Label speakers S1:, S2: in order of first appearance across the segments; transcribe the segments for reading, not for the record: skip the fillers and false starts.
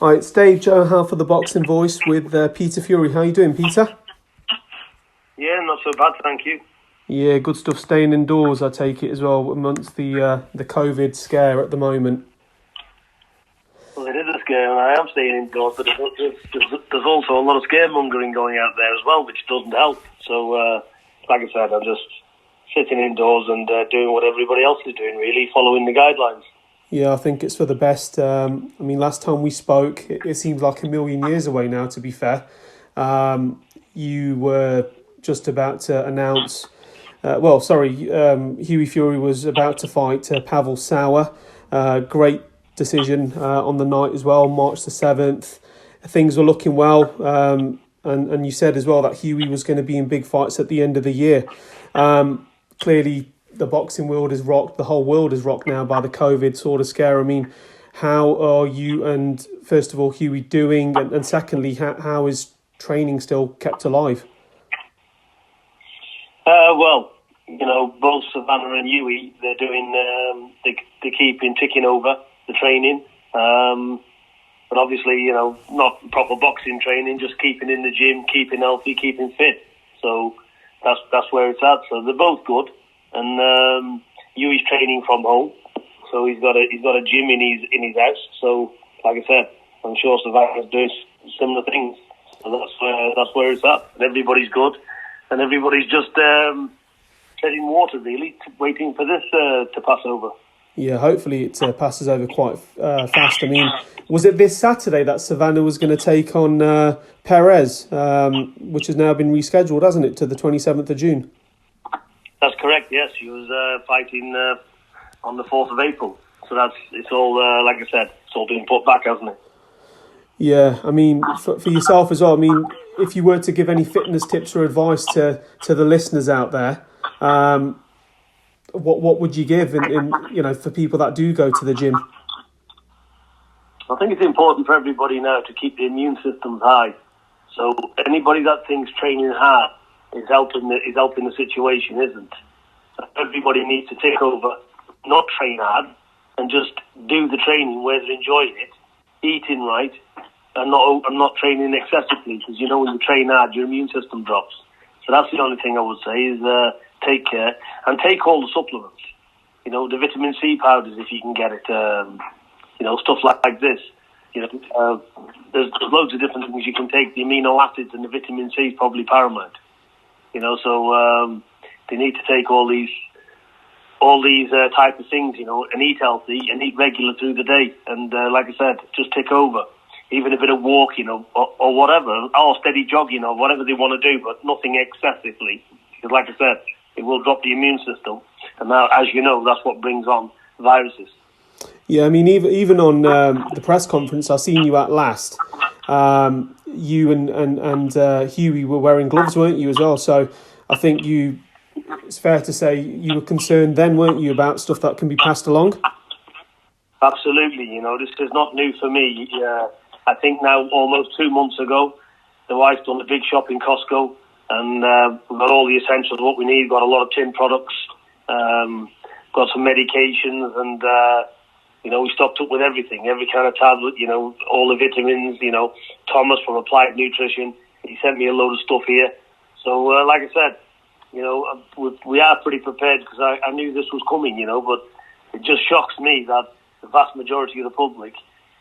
S1: Hi, it's Dave Johan for ThaBoxingvoice with Peter Fury. How you doing, Peter?
S2: Yeah, not so bad, thank you.
S1: Yeah, good stuff. Staying indoors, I take it as well, amongst the COVID scare at the moment.
S2: Well, it is a scare, and I am staying indoors, but there's also a lot of scaremongering going out there as well, which doesn't help. So, like I said, I'm just sitting indoors and doing what everybody else is doing, really, following the guidelines.
S1: Yeah, I think it's for the best. Last time we spoke, it seems like a million years away now, to be fair. You were just about to announce... Hughie Fury was about to fight Pavel Sauer. Great decision on the night as well, March the 7th. Things were looking well. And you said as well that Hughie was going to be in big fights at the end of the year. Clearly, the boxing world is rocked. The whole world is rocked now by the COVID sort of scare. I mean, how are you and, first of all, Hughie doing? And secondly, how is training still kept alive?
S2: Both Savannah and Hughie, they're doing, they're keeping ticking over the training. But obviously, not proper boxing training, just keeping in the gym, keeping healthy, keeping fit. So that's where it's at. So they're both good. And Hughie's training from home, so he's got a gym in his house. So, like I said, I'm sure Savannah's doing similar things. So that's where it's at. And everybody's good, and everybody's just treading water, really, waiting for this to pass over.
S1: Yeah, hopefully it passes over quite fast. I mean, was it this Saturday that Savannah was going to take on Perez, which has now been rescheduled, hasn't it, to the 27th of June?
S2: That's correct, yes. She was fighting on the 4th of April. So it's all, like I said, it's all been put back, hasn't it?
S1: Yeah, I mean, for yourself as well, I mean, if you were to give any fitness tips or advice to the listeners out there, what would you give for people that do go to the gym?
S2: I think it's important for everybody now to keep the immune systems high. So anybody that thinks training hard is helping the situation isn't. Everybody needs to take over, not train hard, and just do the training where they're enjoying it, eating right, and not training excessively, because when you train hard, your immune system drops. So that's the only thing I would say is take care and take all the supplements. The vitamin C powders if you can get it. Stuff like this. There's loads of different things you can take. The amino acids and the vitamin C is probably paramount. So they need to take all these type of things, and eat healthy and eat regular through the day. And like I said, just take over, even a bit of walking or whatever, or steady jogging or whatever they want to do, but nothing excessively. Because like I said, it will drop the immune system, and now, as you know, that's what brings on viruses.
S1: Yeah, I mean, even on the press conference I seen you at last, you and Hughie were wearing gloves, weren't you, as well? So I think it's fair to say you were concerned then, weren't you, about stuff that can be passed along?
S2: Absolutely. This is not new for me. I think now almost 2 months ago, the wife's done a big shop in Costco, and we've got all the essentials, what we need. Got a lot of tin products, got some medications, and we stocked up with everything, every kind of tablet, all the vitamins, Thomas from Applied Nutrition, he sent me a load of stuff here. So, like I said, we are pretty prepared, because I knew this was coming, but it just shocks me that the vast majority of the public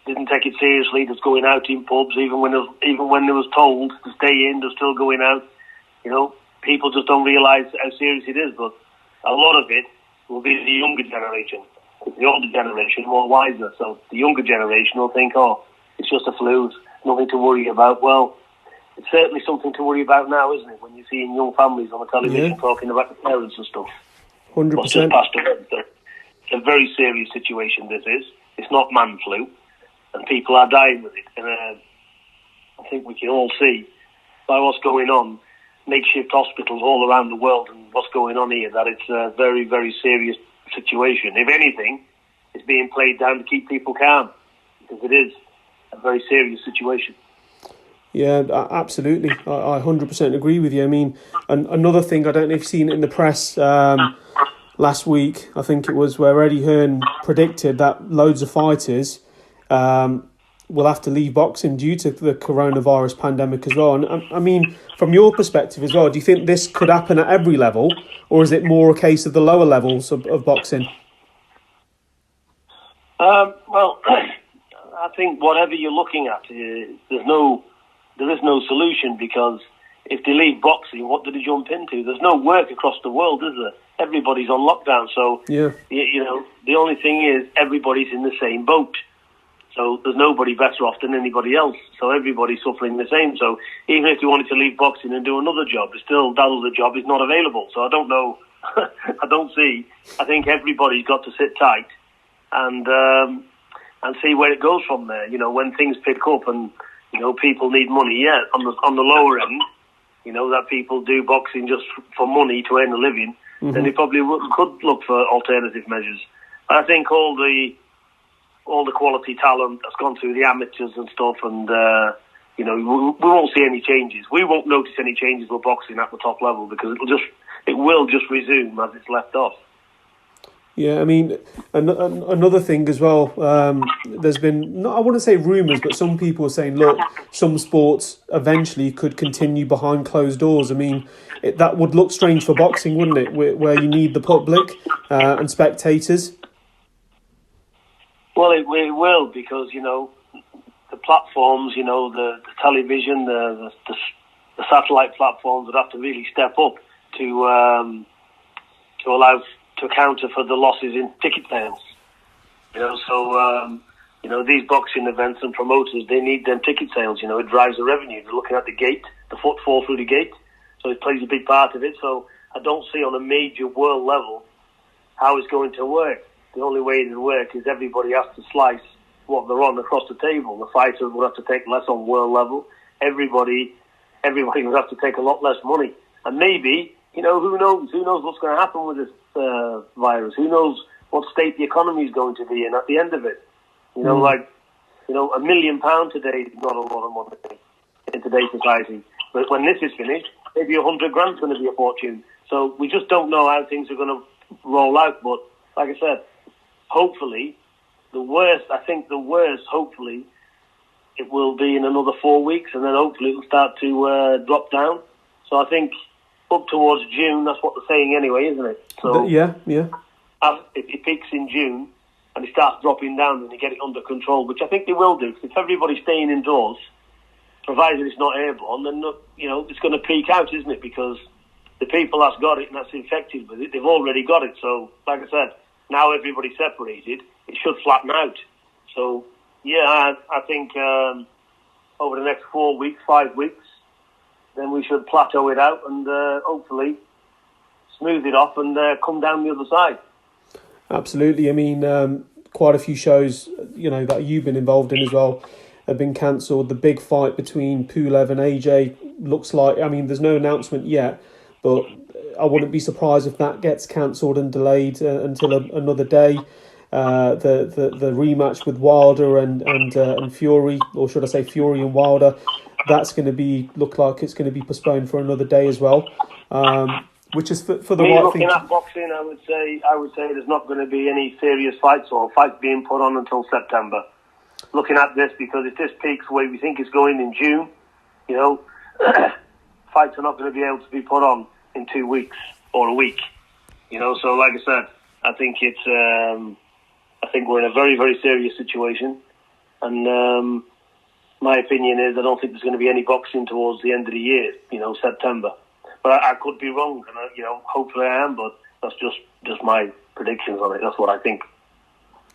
S2: didn't take it seriously. That's going out in pubs, even when they was told to stay in, they're still going out. People just don't realise how serious it is, but a lot of it will be the younger generation. The older generation more wiser, so the younger generation will think, it's just a flu, nothing to worry about. Well, it's certainly something to worry about now, isn't it, when you're seeing young families on the television talking about the parents and stuff.
S1: 100%.
S2: It's a very serious situation, this is. It's not man flu, and people are dying with it. And I think we can all see by what's going on, makeshift hospitals all around the world, and what's going on here, that it's a very, very serious situation. If anything, it's being played down to keep people calm, because it is a very serious situation.
S1: Yeah, absolutely. I 100% agree with you. I mean, another thing, I don't know if you've seen it in the press last week, I think it was, where Eddie Hearn predicted that loads of fighters will have to leave boxing due to the coronavirus pandemic as well. And I mean, from your perspective as well, do you think this could happen at every level, or is it more a case of the lower levels of boxing?
S2: Well, I think whatever you're looking at, there is no solution, because if they leave boxing, what do they jump into? There's no work across the world, is there? Everybody's on lockdown, so the only thing is everybody's in the same boat. So there's nobody better off than anybody else. So everybody's suffering the same. So even if you wanted to leave boxing and do another job, still that other job is not available. So I don't know. I think everybody's got to sit tight and see where it goes from there. You know, when things pick up and, you know, people need money, on the lower end, you know, that people do boxing just for money to earn a living, then they probably could look for alternative measures. I think all the quality talent that's gone through the amateurs and stuff, and you know, we won't see any changes. We won't notice any changes with boxing at the top level, because it will just resume as it's left off.
S1: Yeah, I mean, another thing as well, there's been, I wouldn't say rumours, but some people are saying, look, some sports eventually could continue behind closed doors. I mean, that would look strange for boxing, wouldn't it, where you need the public and spectators?
S2: Well, it will, because, you know, the platforms, you know, the television, the satellite platforms would have to really step up to allow to counter for the losses in ticket sales. You know, so you know, these boxing events and promoters, they need them ticket sales. You know, it drives the revenue. They're looking at the gate, the footfall through the gate, so it plays a big part of it. So I don't see on a major world level how it's going to work. The only way it will work is everybody has to slice what they're on across the table. The fighters will have to take less on world level. Everybody will have to take a lot less money. And maybe, you know, who knows? Who knows what's going to happen with this virus? Who knows what state the economy is going to be in at the end of it? You know, like, you know, £1 million today is not a lot of money in today's society. But when this is finished, maybe 100 grand is going to be a fortune. So we just don't know how things are going to roll out. But like I said, hopefully, hopefully, it will be in another 4 weeks, and then hopefully it will start to drop down. So I think up towards June, that's what they're saying anyway, isn't it? So
S1: yeah.
S2: If it peaks in June and it starts dropping down, then they get it under control, which I think they will do. If everybody's staying indoors, provided it's not airborne, then, you know, it's going to peak out, isn't it? Because the people that's got it and that's infected with it, they've already got it. So, like I said, now everybody's separated, it should flatten out. So, yeah, I think over the next 4 weeks, 5 weeks, then we should plateau it out and hopefully smooth it off and come down the other side.
S1: Absolutely. I mean, quite a few shows, you know, that you've been involved in as well have been cancelled. The big fight between Pulev and AJ looks like, I mean, there's no announcement yet, but I wouldn't be surprised if that gets cancelled and delayed until another day. The rematch with Wilder and Fury, or should I say Fury and Wilder, that's going to look like it's going to be postponed for another day as well, which is for the right thing.
S2: Looking at boxing, I would say there's not going to be any serious fights or fights being put on until September. Looking at this, because if this peaks the way we think it's going in June, you know, fights are not going to be able to be put on in 2 weeks or a week. You know, so like I said, I think I think we're in a very, very serious situation, and my opinion is I don't think there's going to be any boxing towards the end of the year, you know, September. But I could be wrong, and you know, hopefully I am, but that's just my predictions on it. That's what I think.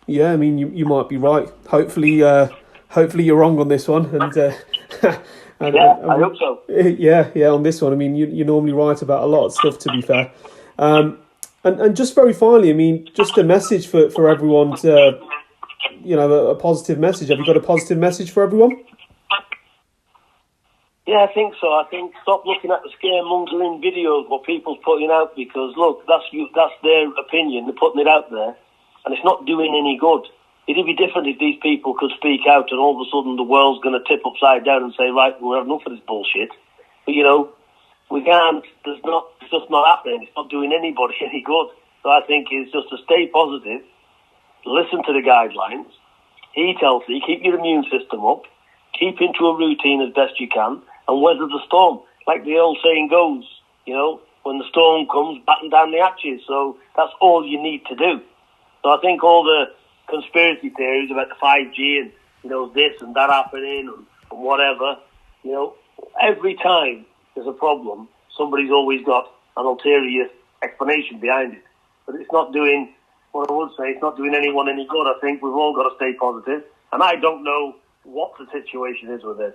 S1: Yeah, I mean, you might be right. Hopefully you're wrong on this one, and
S2: I hope so.
S1: Yeah, on this one. I mean, you're normally right about a lot of stuff, to be fair. And just very finally, I mean, just a message for everyone to, you know, a positive message. Have you got a positive message for everyone?
S2: Yeah, I think so. I think stop looking at the scaremongering videos what people's putting out, because look, that's their opinion. They're putting it out there, and it's not doing any good. It'd be different if these people could speak out, and all of a sudden the world's going to tip upside down and say, right, we've had enough of this bullshit. But you know, we can't. It's just not happening. It's not doing anybody any good. So I think it's just to stay positive, listen to the guidelines, eat healthy, keep your immune system up, keep into a routine as best you can, and weather the storm. Like the old saying goes, you know, when the storm comes, batten down the hatches. So that's all you need to do. So I think all the conspiracy theories about the 5G and, you know, this and that happening and whatever, you know, every time there's a problem, somebody's always got an ulterior explanation behind it. But it's not doing, what I would say, it's not doing anyone any good. I think we've all got to stay positive. And I don't know what the situation is with this.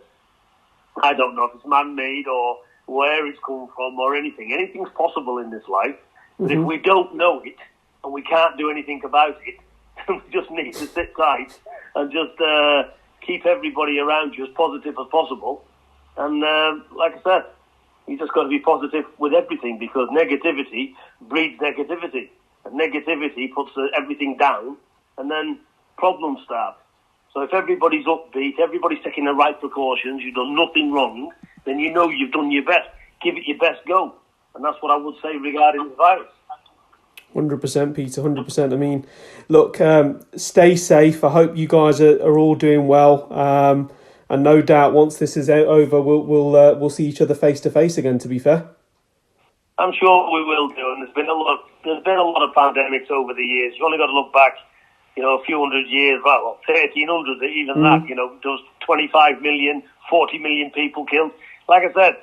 S2: I don't know if it's man-made or where it's come from or anything. Anything's possible in this life. But if we don't know it and we can't do anything about it, we just need to sit tight and just keep everybody around you as positive as possible. And like I said, you just got to be positive with everything, because negativity breeds negativity. And negativity puts everything down, and then problems start. So if everybody's upbeat, everybody's taking the right precautions, you've done nothing wrong, then you know you've done your best. Give it your best go. And that's what I would say regarding the virus.
S1: 100%, Peter, 100%. I mean, look, stay safe. I hope you guys are all doing well. And no doubt, once this is over, we'll see each other face to face again. To be fair,
S2: I'm sure we will do. And there's been a lot of pandemics over the years. You only got to look back, you know, a few hundred years. Well, 1300, even that. You know, there was 25 million, 40 million people killed. Like I said,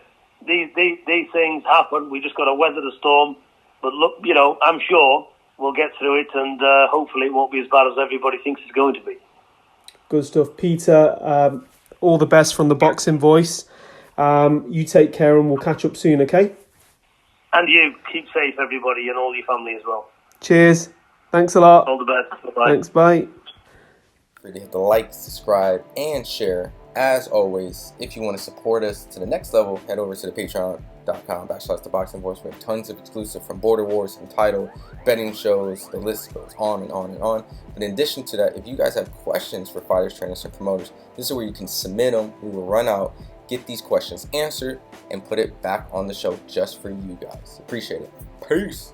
S2: these things happen. We just got to weather the storm. But look, you know, I'm sure we'll get through it, and hopefully it won't be as bad as everybody thinks it's going to be.
S1: Good stuff, Peter. All the best from the Boxing Voice. You take care, and we'll catch up soon, okay?
S2: And you, keep safe, everybody, and all your family as well.
S1: Cheers. Thanks a lot.
S2: All the best. Bye-bye.
S1: Thanks, bye.
S3: Really hit the like, subscribe, and share. As always, if you want to support us to the next level, head over to the patreon.com/ThaBoxingVoice. We have tons of exclusive, from Border Wars, Entitled, betting shows, the list goes on and on and on. But in addition to that, if you guys have questions for fighters, trainers, and promoters, this is where you can submit them. We will run out, get these questions answered, and put it back on the show just for you guys. Appreciate it. Peace.